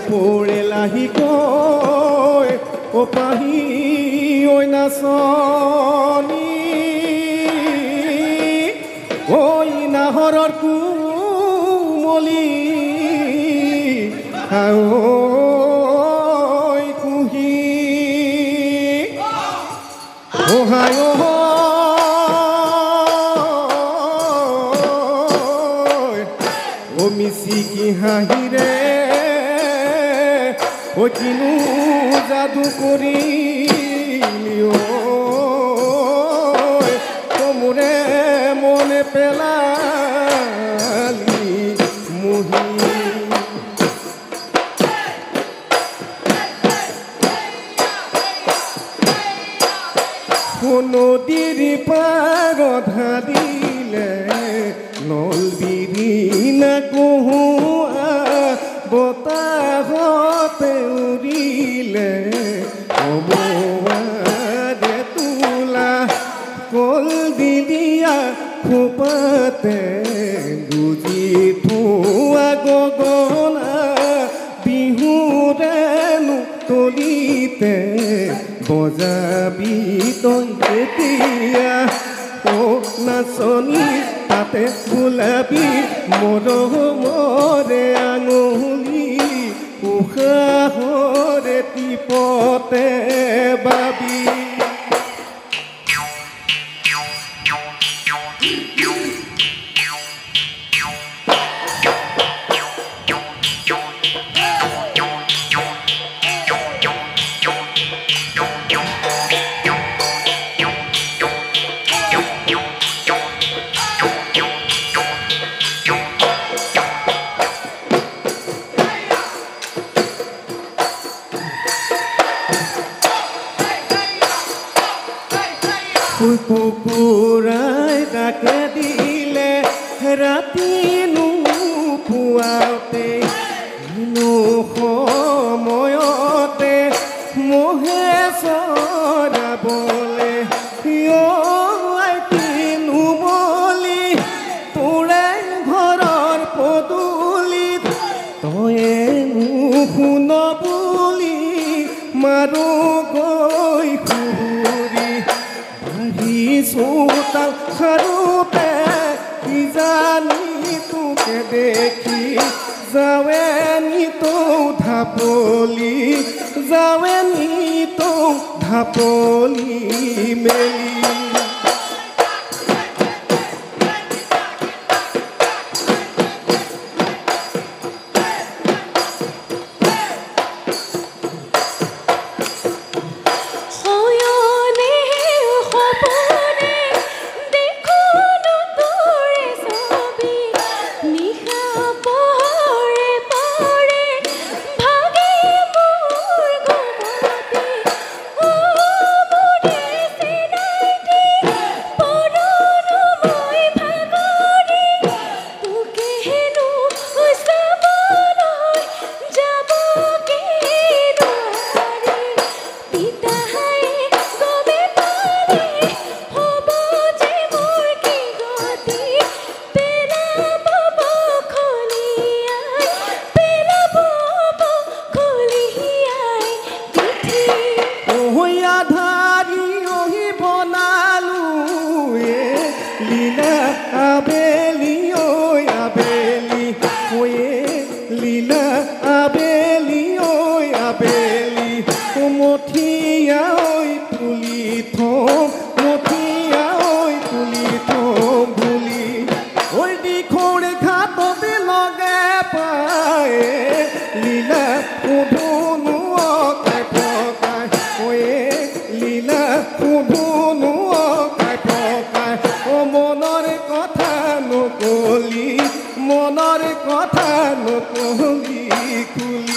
পৰে লাহিকৈ ও পাহি ঐ নাচনী ঐ নাহৰৰ কুমলি ঐ কুহি ওহায় ও মিচিকি হাঁহিৰে ও কিনো যাদু কৰিলি তোমোৰে মনে পেলালি মুহি নদীৰ পাৰত ঢালিলে নলবিৰি নাকহুৱা বতাহতে উৰিলে অমুৱাৰে তোলা কল দিলিয়া খোপাতে গুজি থোৱা গগনা বিহুৰেনো তলিতে বজাবি তই তেতিয়া ও নাচনী তাতে গোলাবি মৰমৰে আঙুলি উশাহৰে টিপতে বাবি কুকুৰাই ডাকে দিলে ৰাতি নুপুৱাতে সময়তে মহে চৰাবলে আইতিনো বলি তোৰে ঘৰৰ পদূলিত তয়ে নুশুন বুলি মাৰো গৈ খুৰি চোতাল খাৰোতে কিজানি তোকে দেখি যাৱেনি তো ঢাপলি যাৱেনি তো ঢাপলি মেলি মনৰ কথা নকলি খুলি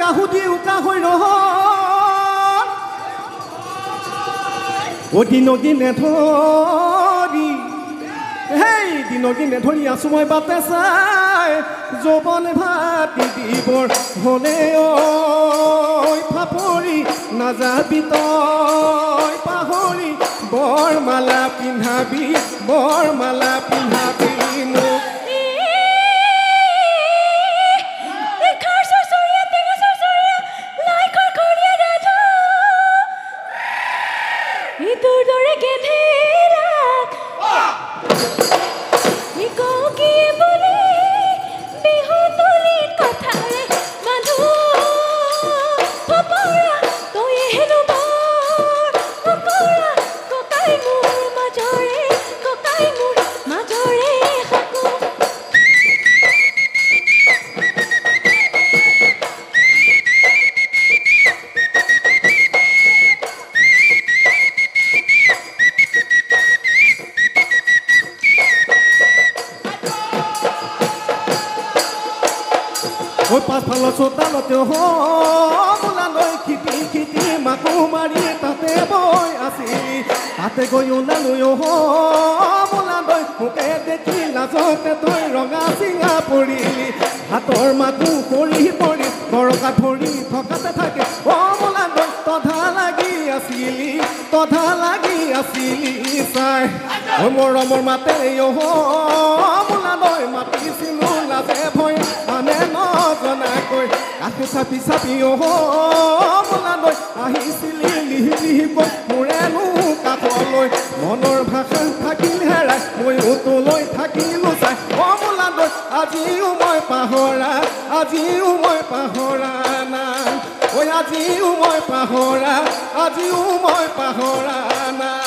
বাহু দি উকা হৈ ৰহ দিনক দিনে ধৰি হেই দিনক দিনে ধৰি আছো মই বাটে চাই যৌৱন ভাতি দিবৰ হলে ফাপৰি নাযাবি তই পাহৰি বৰমালা পিন্ধাবি বৰমালা পিন্ধাবি মোক পাছফালৰ চোতালতে মোলালৈ খিটি খিটি মাকো মাৰি তাতে বৈ আছিলি তাতে গৈ ওলালৈ মোলালৈ মোকে দেখি লাজতে তই ৰঙা চিঙা পৰিলি হাতৰ মাকো পৰি পৰি গৰকা ধৰি থকাতে থাকে মোলালৈ তধা লাগি আছিলি চাই মৰমৰ মাতে মোলালৈ মাতিছিলো লাজে ভয় মানে নজনাকৈ কাষে চাপি চাপি মোলালৈ আহিছিলি লিহি লিহিকৈ মোৰেনো কাষলৈ মনৰ ভাষা থাকিল হেৰাই ময়ো তোলৈ থাকিলো চাই মোলালৈ আজিও মই পাহৰা নাই আজিও মই পাহৰা নাই